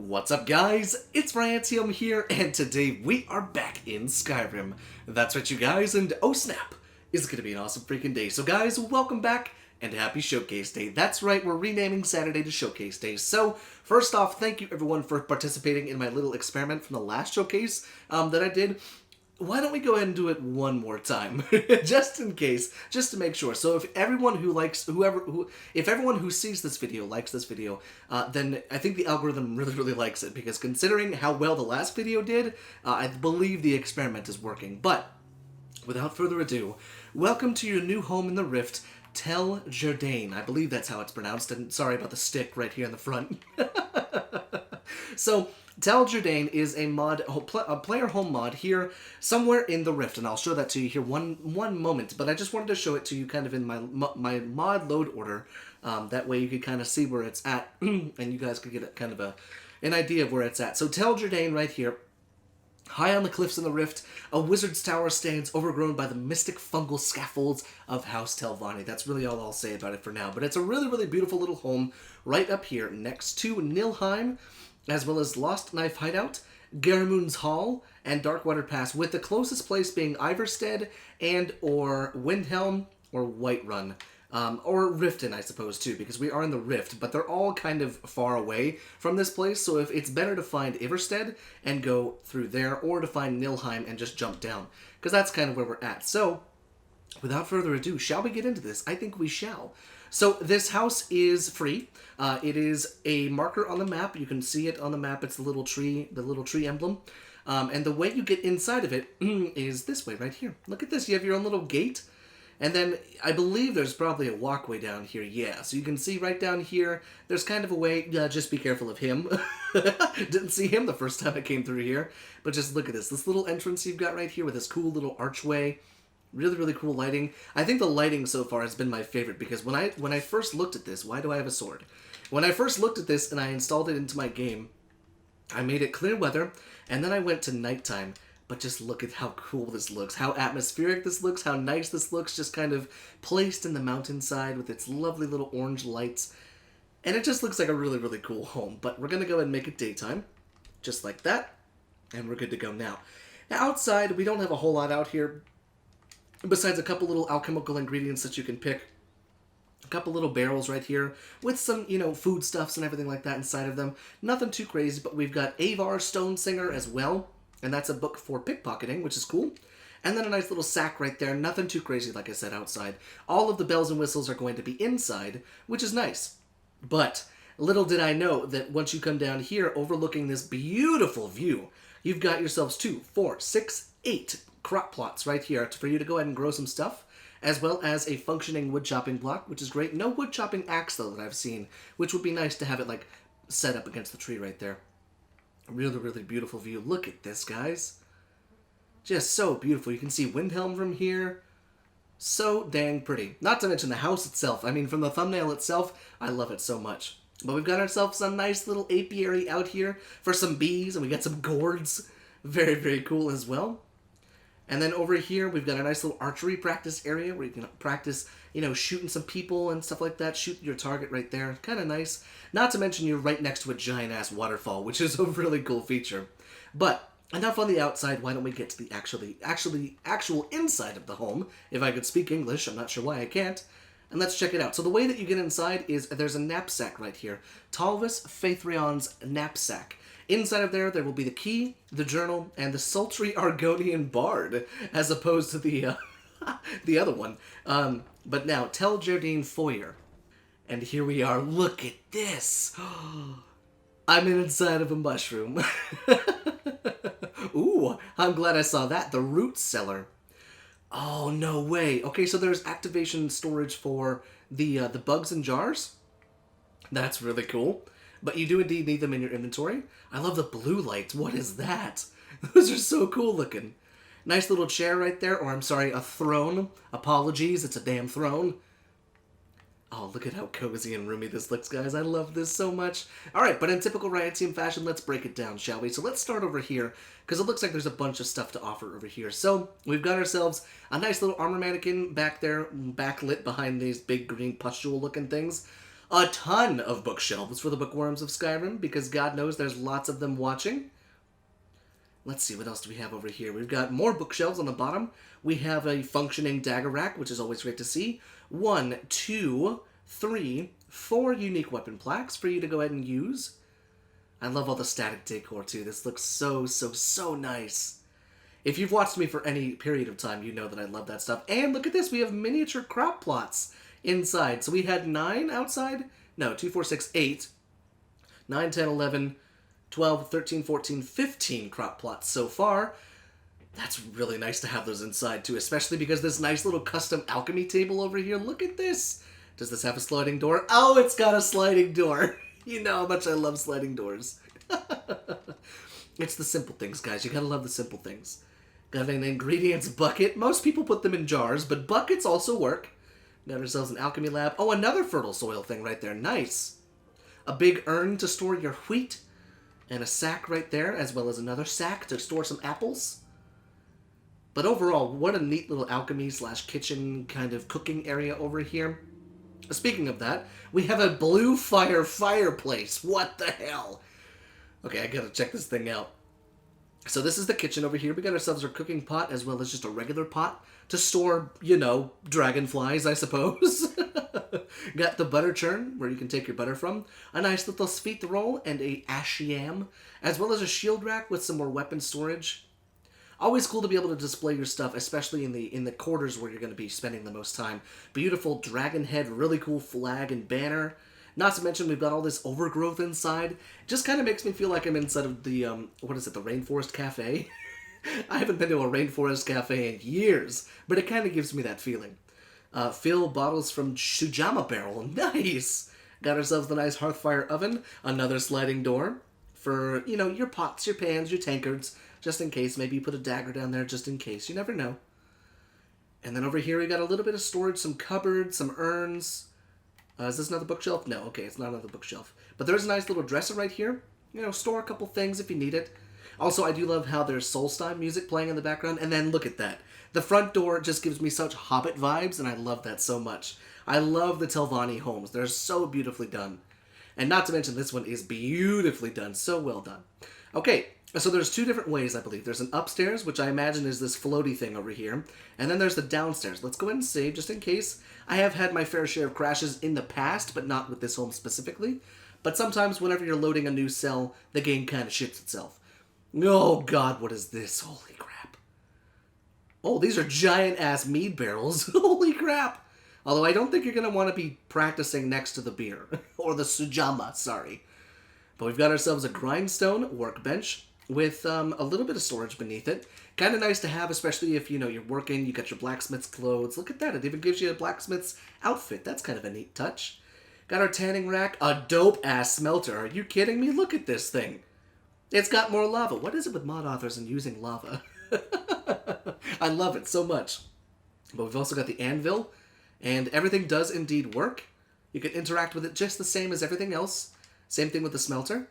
What's up, guys? It's Ryantium here, and today we are back in Skyrim. That's right, you guys, and oh snap, it's gonna be an awesome freaking day. So guys, welcome back, and happy Showcase Day. That's right, we're renaming Saturday to Showcase Day. So, first off, thank you everyone for participating in my little experiment from the last showcase that I did. Why don't we go ahead and do it one more time, just in case, just to make sure. So if everyone who likes, if everyone who sees this video likes this video, then I think the algorithm really likes it, because considering how well the last video did, I believe the experiment is working. But without further ado, welcome to your new home in the Rift, TEL JERDEIN. I believe that's how it's pronounced, and sorry about the stick right here in the front. So, TEL JERDEIN is a player home mod here somewhere in the Rift, and I'll show that to you here one moment, but I just wanted to show it to you kind of in my mod load order. That way you could kind of see where it's at, and you guys could get kind of an idea of where it's at. So TEL JERDEIN right here. High on the cliffs in the Rift, a wizard's tower stands overgrown by the mystic fungal scaffolds of House Telvanni. That's really all I'll say about it for now, but it's a really beautiful little home right up here next to Nilheim, as well as Lost Knife Hideout, Garamoon's Hall, and Darkwater Pass, with the closest place being Iverstead and or Windhelm or Whiterun. Or Riften, I suppose, too, because we are in the Rift, but they're all kind of far away from this place, so if it's better to find Iverstead and go through there, or to find Nilheim and just jump down, because that's kind of where we're at. So, without further ado, shall we get into this? I think we shall. So, this house is free. It is a marker on the map. You can see it on the map. It's the little tree emblem. And the way you get inside of it is this way, right here. Look at this. You have your own little gate. And then, I believe there's probably a walkway down here, yeah. So you can see right down here, there's kind of a way, just be careful of him. Didn't see him the first time I came through here. But just look at this little entrance you've got right here with this cool little archway. Really cool lighting. I think the lighting so far has been my favorite, because when I first looked at this, why do I have a sword? When I first looked at this and I installed it into my game, I made it clear weather, and then I went to nighttime. But just look at how cool this looks, how atmospheric this looks, how nice this looks, just kind of placed in the mountainside with its lovely little orange lights. And it just looks like a really cool home. But we're going to go ahead and make it daytime, just like that, and we're good to go now. Now outside, we don't have a whole lot out here, besides a couple little alchemical ingredients that you can pick. A couple little barrels right here with some, foodstuffs and everything like that inside of them. Nothing too crazy, but we've got Avar Stonesinger as well. And that's a book for pickpocketing, which is cool. And then a nice little sack right there. Nothing too crazy, like I said, outside. All of the bells and whistles are going to be inside, which is nice. But little did I know that once you come down here, overlooking this beautiful view, you've got yourselves 2, 4, 6, 8 crop plots right here for you to go ahead and grow some stuff, as well as a functioning wood chopping block, which is great. No wood chopping axe, though, that I've seen, which would be nice to have it, set up against the tree right there. Really beautiful view. Look at this, guys. Just so beautiful. You can see Windhelm from here. So dang pretty. Not to mention the house itself. I mean, from the thumbnail itself, I love it so much. But we've got ourselves some nice little apiary out here for some bees, and we got some gourds. Very cool as well. And then over here, we've got a nice little archery practice area where you can practice, shooting some people and stuff like that. Shoot your target right there. Kind of nice. Not to mention you're right next to a giant-ass waterfall, which is a really cool feature. But enough on the outside. Why don't we get to the actual inside of the home? If I could speak English, I'm not sure why I can't. And let's check it out. So the way that you get inside is there's a knapsack right here. Talvis Faithrion's knapsack. Inside of there will be the key, the journal, and the sultry Argonian bard, as opposed to the the other one. But now, TEL JERDEIN foyer. And here we are. Look at this. I'm inside of a mushroom. Ooh, I'm glad I saw that. The root cellar. Oh, no way. Okay, so there's activation storage for the bugs and jars. That's really cool. But you do indeed need them in your inventory. I love the blue lights. What is that? Those are so cool looking. Nice little chair right there. Or I'm sorry, a throne. Apologies, it's a damn throne. Oh, look at how cozy and roomy this looks, guys. I love this so much. Alright, but in typical Riot Team fashion, let's break it down, shall we? So let's start over here, because it looks like there's a bunch of stuff to offer over here. So, we've got ourselves a nice little armor mannequin back there, backlit behind these big green pustule-looking things. A ton of bookshelves for the bookworms of Skyrim, because God knows there's lots of them watching. Let's see, what else do we have over here? We've got more bookshelves on the bottom. We have a functioning dagger rack, which is always great to see. 1, 2, 3, 4 unique weapon plaques for you to go ahead and use. I love all the static decor, too. This looks so nice. If you've watched me for any period of time, you know that I love that stuff. And look at this, we have miniature crop plots inside. So we had 9 outside. No, 2, 4, 6, 8. 9, 10, 11, 12, 13, 14, 15 crop plots so far. That's really nice to have those inside, too, especially because this nice little custom alchemy table over here. Look at this. Does this have a sliding door? Oh, it's got a sliding door. You know how much I love sliding doors. It's the simple things, guys. You gotta love the simple things. Got an ingredients bucket. Most people put them in jars, but buckets also work. Got ourselves an alchemy lab. Oh, another fertile soil thing right there. Nice. A big urn to store your wheat. And a sack right there, as well as another sack to store some apples. But overall, what a neat little alchemy / kitchen kind of cooking area over here. Speaking of that, we have a blue fire fireplace. What the hell? Okay, I gotta check this thing out. So this is the kitchen over here. We got ourselves our cooking pot as well as just a regular pot to store, you know, dragonflies, I suppose. Got the butter churn, where you can take your butter from. A nice little sweet roll and a ash yam, as well as a shield rack with some more weapon storage. Always cool to be able to display your stuff, especially in the quarters where you're going to be spending the most time. Beautiful dragon head, really cool flag and banner. Not to mention we've got all this overgrowth inside. Just kind of makes me feel like I'm inside of the, what is it, the Rainforest Cafe? I haven't been to a Rainforest Cafe in years, but it kind of gives me that feeling. Fill bottles from Shujama barrel. Nice! Got ourselves the nice hearthfire oven. Another sliding door for, you know, your pots, your pans, your tankards. Just in case. Maybe you put a dagger down there just in case. You never know. And then over here we got a little bit of storage. Some cupboards, some urns. Is this another bookshelf? No, okay, it's not another bookshelf. But there's a nice little dresser right here. You know, store a couple things if you need it. Also, I do love how there's Solstheim music playing in the background. And then look at that. The front door just gives me such Hobbit vibes, and I love that so much. I love the Telvanni homes. They're so beautifully done. And not to mention, this one is beautifully done. So well done. Okay, so there's 2 different ways, I believe. There's an upstairs, which I imagine is this floaty thing over here. And then there's the downstairs. Let's go ahead and save, just in case. I have had my fair share of crashes in the past, but not with this home specifically. But sometimes whenever you're loading a new cell, the game kind of shits itself. Oh god, what is this? Holy crap. Oh, these are giant-ass mead barrels. Holy crap. Although I don't think you're going to want to be practicing next to the beer. Or the Sujama, sorry. But we've got ourselves a grindstone workbench with a little bit of storage beneath it. Kind of nice to have, especially if, you know, you're working, you got your blacksmith's clothes. Look at that, it even gives you a blacksmith's outfit. That's kind of a neat touch. Got our tanning rack, a dope-ass smelter. Are you kidding me? Look at this thing. It's got more lava. What is it with mod authors and using lava? I love it so much. But we've also got the anvil, and everything does indeed work. You can interact with it just the same as everything else. Same thing with the smelter,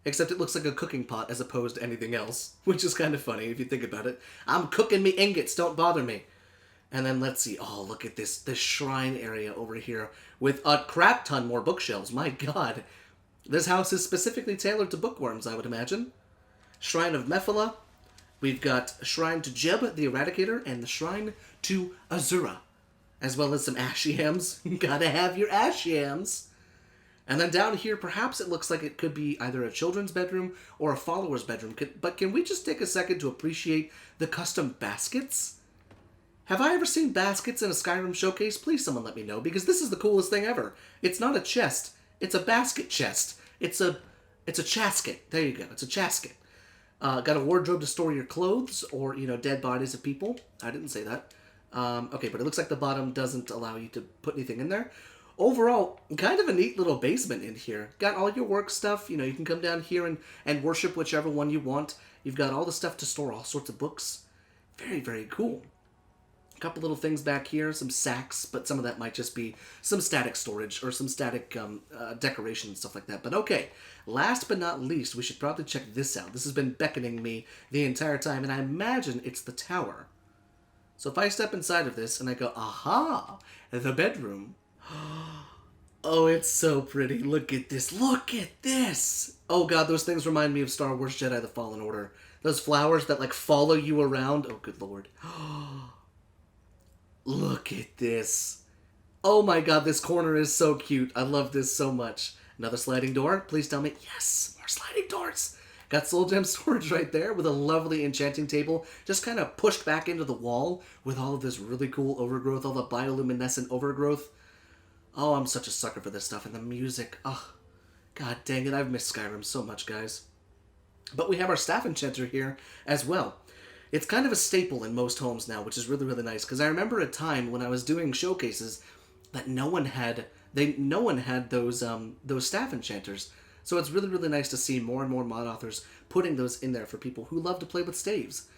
except it looks like a cooking pot as opposed to anything else, which is kind of funny if you think about it. I'm cooking me ingots, don't bother me. And then let's see, oh, look at this shrine area over here with a crap ton more bookshelves. My god. This house is specifically tailored to bookworms, I would imagine. Shrine of Mephala. We've got Shrine to Jeb, the Eradicator, and the Shrine to Azura, as well as some ash yams. Gotta have your ash yams. And then down here, perhaps it looks like it could be either a children's bedroom or a follower's bedroom. But can we just take a second to appreciate the custom baskets? Have I ever seen baskets in a Skyrim showcase? Please someone let me know, because this is the coolest thing ever. It's not a chest. It's a basket chest. It's a chasket. There you go. It's a chasket. Got a wardrobe to store your clothes or, you know, dead bodies of people. I didn't say that. Okay, but it looks like the bottom doesn't allow you to put anything in there. Overall, kind of a neat little basement in here. Got all your work stuff. You know, you can come down here and worship whichever one you want. You've got all the stuff to store all sorts of books. Very, very cool. A couple little things back here, some sacks, but some of that might just be some static storage or some static decoration and stuff like that. But okay, last but not least, we should probably check this out. This has been beckoning me the entire time, and I imagine it's the tower. So if I step inside of this and I go, aha, the bedroom. Oh, it's so pretty. Look at this. Look at this. Oh god, those things remind me of Star Wars Jedi: The Fallen Order. Those flowers that like follow you around. Oh, good lord. Look at this. Oh my god, this corner is so cute. I love this so much. Another sliding door. Please tell me. Yes, more sliding doors. Got soul gem storage right there with a lovely enchanting table just kind of pushed back into the wall with all of this really cool overgrowth, all the bioluminescent overgrowth. Oh, I'm such a sucker for this stuff. And the music. Oh, god dang it. I've missed Skyrim so much, guys. But we have our staff enchanter here as well. It's kind of a staple in most homes now, which is really, really nice. Because I remember a time when I was doing showcases that no one had those staff enchanters. So it's really, really nice to see more and more mod authors putting those in there for people who love to play with staves.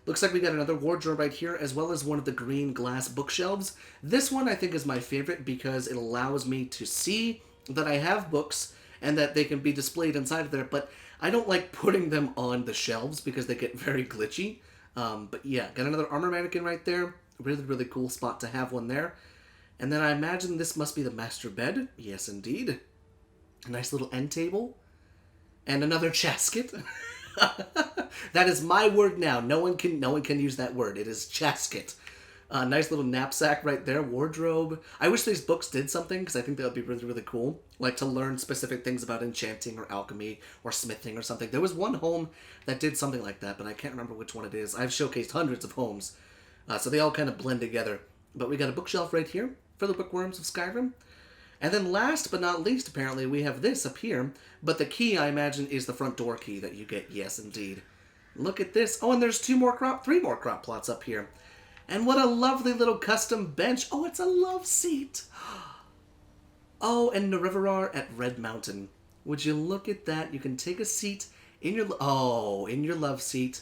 Looks like we got another wardrobe right here, as well as one of the green glass bookshelves. This one I think is my favorite because it allows me to see that I have books and that they can be displayed inside of there, but I don't like putting them on the shelves because they get very glitchy. But yeah, got another armor mannequin right there. Really, really cool spot to have one there. And then I imagine this must be the master bed. Yes, indeed. A nice little end table. And another chasket. That is my word now. No one can use that word. It is chasket. Nice little knapsack right there. Wardrobe. I wish these books did something because I think that would be really, really cool. Like to learn specific things about enchanting or alchemy or smithing or something. There was one home that did something like that, but I can't remember which one it is. I've showcased hundreds of homes. So they all kind of blend together. But we got a bookshelf right here for the bookworms of Skyrim. And then last but not least, apparently, we have this up here. But the key, I imagine, is the front door key that you get. Yes, indeed. Look at this. Oh, and there's three more crop plots up here. And what a lovely little custom bench. Oh, it's a love seat. Oh, and Narivarar at Red Mountain. Would you look at that? You can take a seat in your love seat.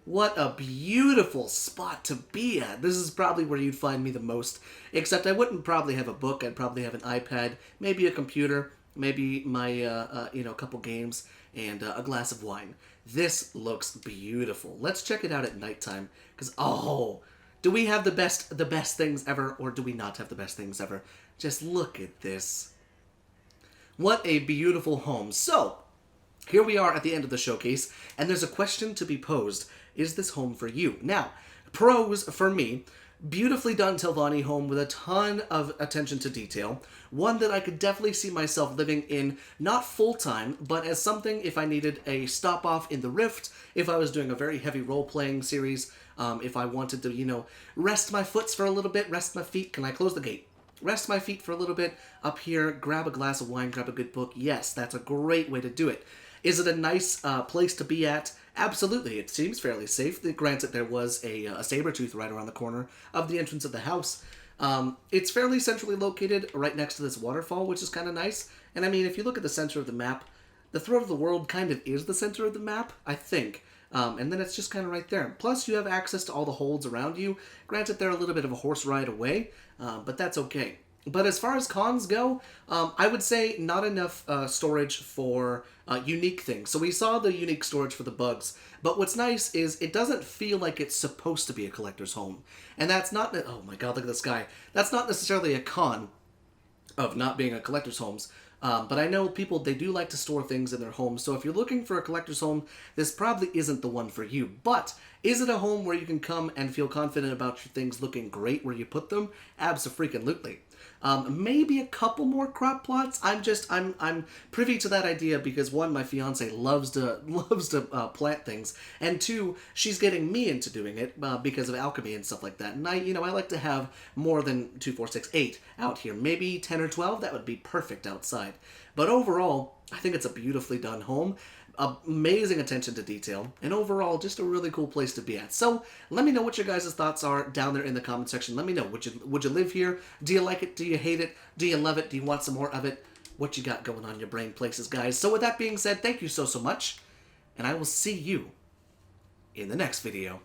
What a beautiful spot to be at. This is probably where you'd find me the most. Except I wouldn't probably have a book. I'd probably have an iPad, maybe a computer, maybe my, couple games, and a glass of wine. This looks beautiful. Let's check it out at nighttime. Because, do we have the best things ever, or do we not have the best things ever? Just look at this. What a beautiful home. So, here we are at the end of the showcase, and there's a question to be posed. Is this home for you? Now, pros for me, beautifully done Telvanni home with a ton of attention to detail. One that I could definitely see myself living in, not full-time, but as something if I needed a stop-off in the Rift, if I was doing a very heavy role-playing series, if I wanted to, rest my foots for a little bit, rest my feet. Can I close the gate? Rest my feet for a little bit up here, grab a glass of wine, grab a good book. Yes, that's a great way to do it. Is it a nice place to be at? Absolutely. It seems fairly safe. Granted, there was a saber-tooth right around the corner of the entrance of the house. It's fairly centrally located right next to this waterfall, which is kind of nice. And I mean, if you look at the center of the map, the Throat of the World kind of is the center of the map, I think. And then it's just kind of right there. Plus, you have access to all the holds around you. Granted, they're a little bit of a horse ride away, but that's okay. But as far as cons go, I would say not enough storage for unique things. So we saw the unique storage for the bugs, but what's nice is it doesn't feel like it's supposed to be a collector's home. And that's not, oh my god, look at this guy. That's not necessarily a con of not being a collector's homes. But I know people, they do like to store things in their homes. So if you're looking for a collector's home, this probably isn't the one for you. But is it a home where you can come and feel confident about your things looking great where you put them? Abso-freaking-lutely. Maybe a couple more crop plots. I'm privy to that idea because one, my fiance loves to plant things, and two, she's getting me into doing it because of alchemy and stuff like that. And I like to have more than 2, 4, 6, 8 out here. Maybe 10 or 12. That would be perfect outside. But overall, I think it's a beautifully done home. Amazing attention to detail, and overall just a really cool place to be at. So let me know what your guys' thoughts are down there in the comment section. Let me know, would you live here? Do you like it? Do you hate it? Do you love it? Do you want some more of it? What you got going on in your brain places, guys? So with that being said, thank you so much, and I will see you in the next video.